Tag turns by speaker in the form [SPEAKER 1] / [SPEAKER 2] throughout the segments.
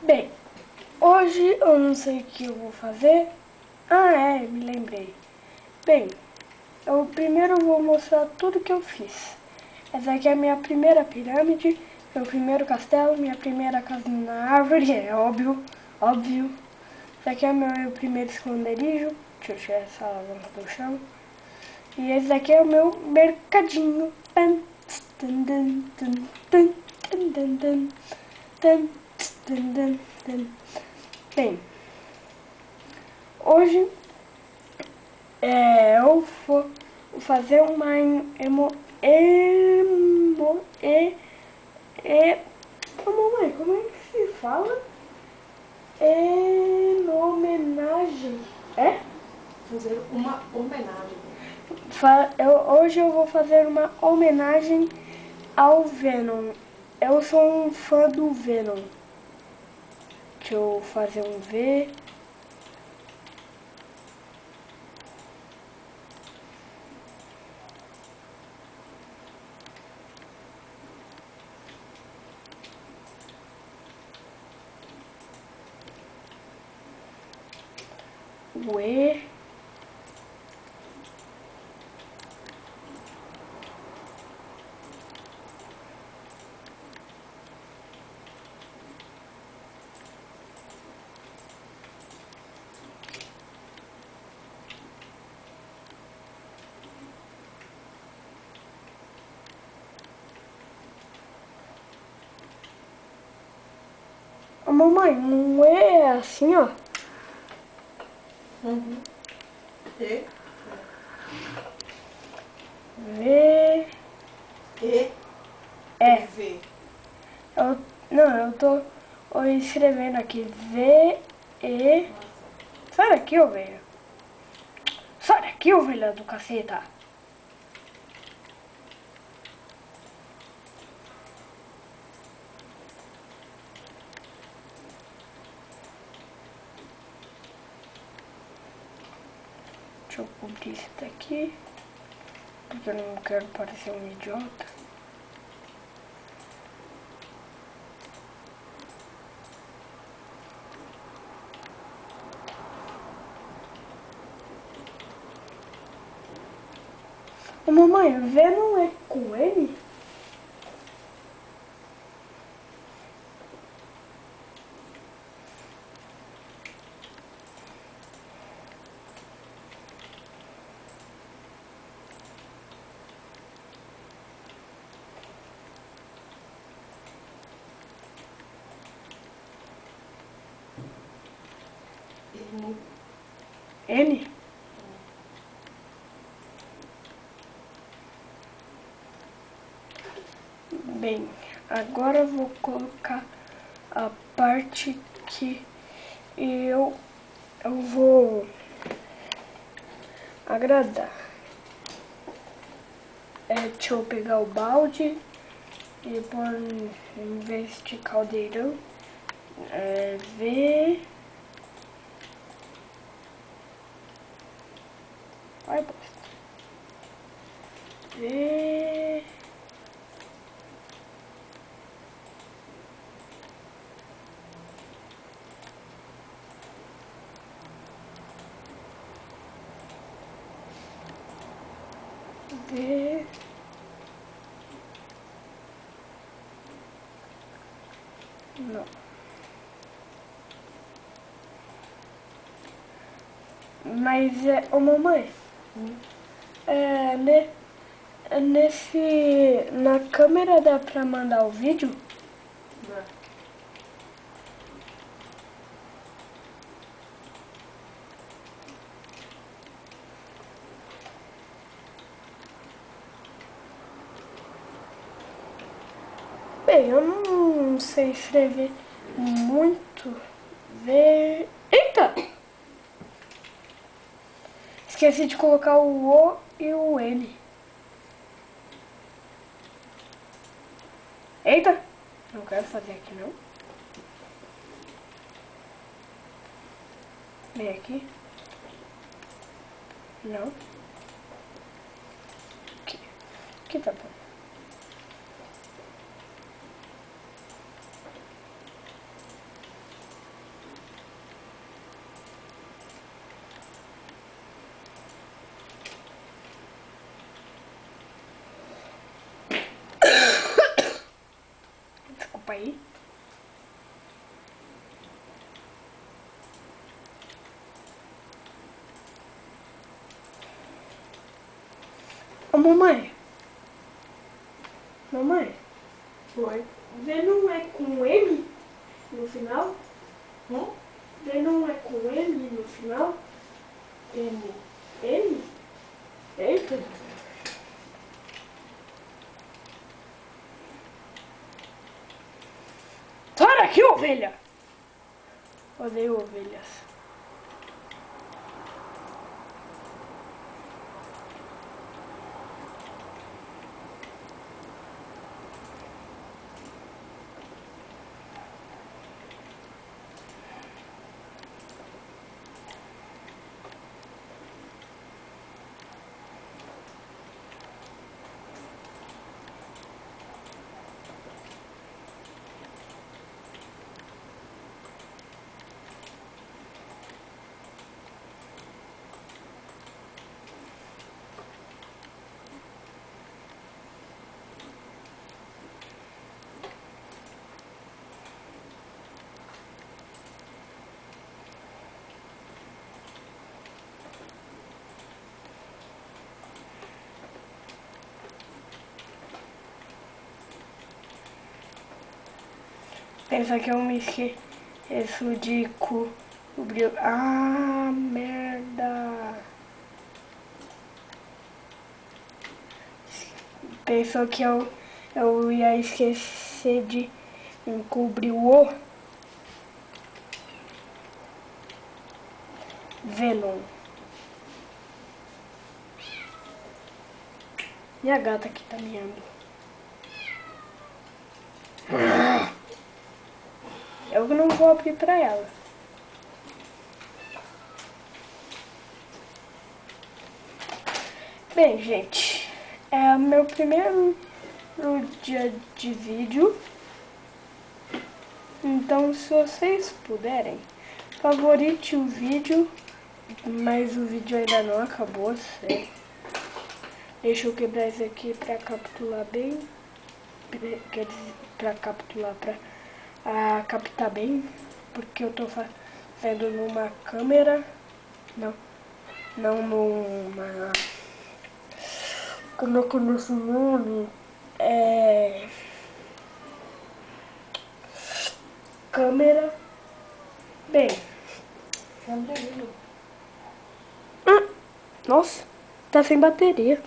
[SPEAKER 1] Bem, hoje eu não sei o que eu vou fazer. Me lembrei. Bem, eu primeiro vou mostrar tudo que eu fiz. Essa aqui é a minha primeira pirâmide, meu primeiro castelo, minha primeira casa na árvore, é óbvio. Esse aqui é meu primeiro esconderijo. Deixa eu tirar essa alavanca do chão. E esse aqui é o meu mercadinho. Bem, hoje eu vou fazer uma mamãe, como é que se fala? Homenagem.
[SPEAKER 2] Fazer uma homenagem.
[SPEAKER 1] Hoje eu vou fazer uma homenagem ao Venom. Eu sou um fã do Venom. Deixa eu fazer um V. O E. Mamãe, não é assim, ó.
[SPEAKER 2] E?
[SPEAKER 1] V.
[SPEAKER 2] E?
[SPEAKER 1] É.
[SPEAKER 2] V.
[SPEAKER 1] Eu tô escrevendo aqui. V, E. Sai daqui, ovelha. Sai daqui, ovelha do caceta. Deixa eu cobrir isso daqui, porque eu não quero parecer um idiota. Ô, mamãe, V não é com N? N? Bem, agora eu vou colocar a parte que eu vou agradar. Deixa eu pegar o balde e pôr em vez de caldeirão. V. Vai, bosta. V. V. Não. Mas ô mamãe, na câmera dá pra mandar o vídeo?
[SPEAKER 2] Não.
[SPEAKER 1] Bem, eu não sei escrever muito. V. Eita! Esqueci de colocar o O e o N. Eita! Não quero fazer aqui não. Vem aqui. Não. Aqui. Aqui tá bom. cair. Ô, mamãe. Mamãe.
[SPEAKER 2] Oi.
[SPEAKER 1] V não é com M no final?
[SPEAKER 2] Hum?
[SPEAKER 1] V não é com M no final?
[SPEAKER 2] M.
[SPEAKER 1] M? Eita. Sai daqui, ovelha! Odeio ovelhas. Pensa que eu me esqueço de cobrir. Ah, merda. Pensou que eu ia esquecer de encobrir o Venom. E a gata que tá miando. Eu não vou abrir pra ela. Bem, gente, é o meu primeiro dia de vídeo. Então, se vocês puderem, favorite o vídeo. Mas o vídeo ainda não acabou, sério. Deixa eu quebrar isso aqui pra capturar bem. Quer dizer, pra capturar, pra captar bem. Porque eu tô fazendo numa câmera. Não numa... Como é que é o nosso nome? Câmera. Bem. Nossa, tá sem bateria.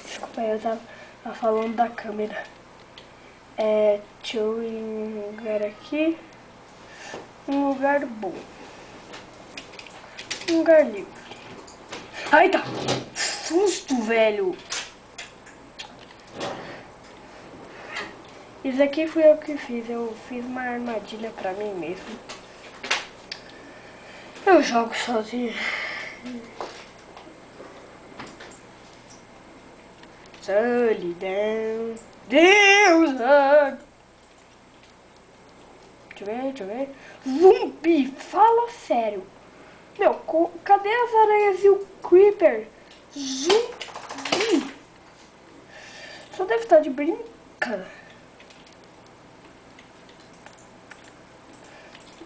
[SPEAKER 1] Desculpa, eu tava falando da câmera. Deixa eu ir em um lugar aqui. Um lugar bom. Um lugar livre. Ai, tá. Susto, velho. Isso aqui fui eu que fiz. Eu fiz uma armadilha pra mim mesmo. Eu jogo sozinho. Solidão. Deus! Deixa eu ver. Zumbi! Fala sério. Meu, cadê as aranhas e o Creeper? Zumbi! Só deve estar de brincadeira.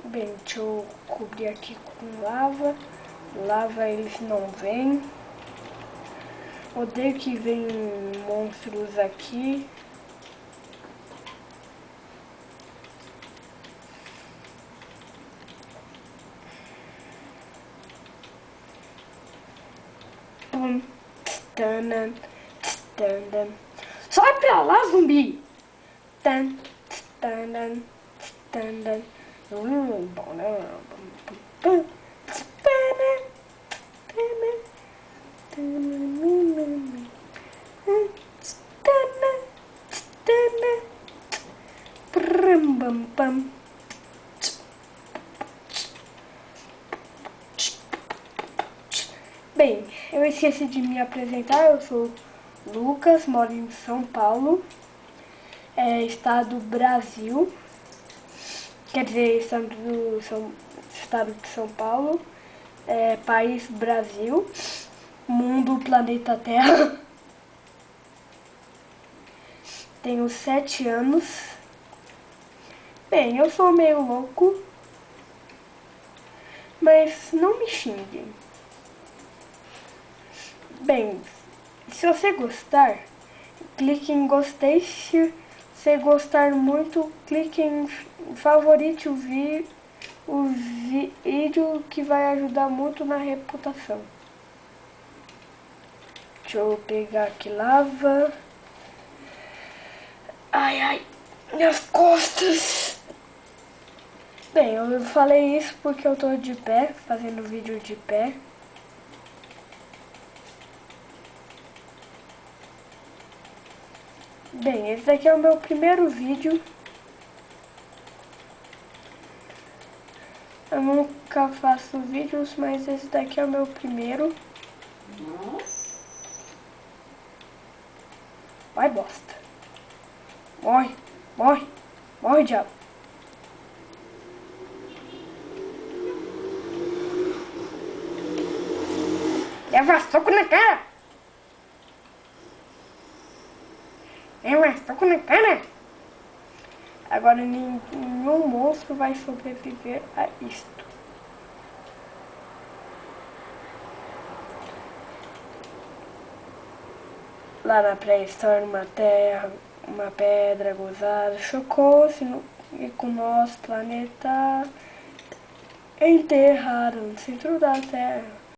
[SPEAKER 1] Bem, deixa eu cobrir aqui com lava. Lava eles não vêm. Odeio que vem monstros aqui. Pum. Tanan. Tanan. Sai pra lá, zumbi! Tan. Tanan. Tanan. Bom, né? Bem, eu esqueci de me apresentar. Eu sou Lucas, moro em São Paulo, estado Brasil. Quer dizer, estado de São Paulo, país Brasil, mundo planeta Terra. tenho 7 anos. Bem, eu sou meio louco, mas não me xinguem. Bem, se você gostar, clique em gostei. Se você gostar muito, clique em favorite o vídeo, que vai ajudar muito na reputação. Deixa eu pegar aqui lava. Ai, ai, minhas costas. Bem, eu falei isso porque eu tô de pé, fazendo vídeo de pé. Bem, esse daqui é o meu primeiro vídeo. Eu nunca faço vídeos, mas esse daqui é o meu primeiro. Vai, bosta. Morre, morre, morre, diabo. Leva soco na cara. Leva soco na cara. Agora nenhum monstro vai sobreviver a isto. Lá na pré-história, uma pedra gozada chocou-se e com nosso planeta enterraram no centro da Terra.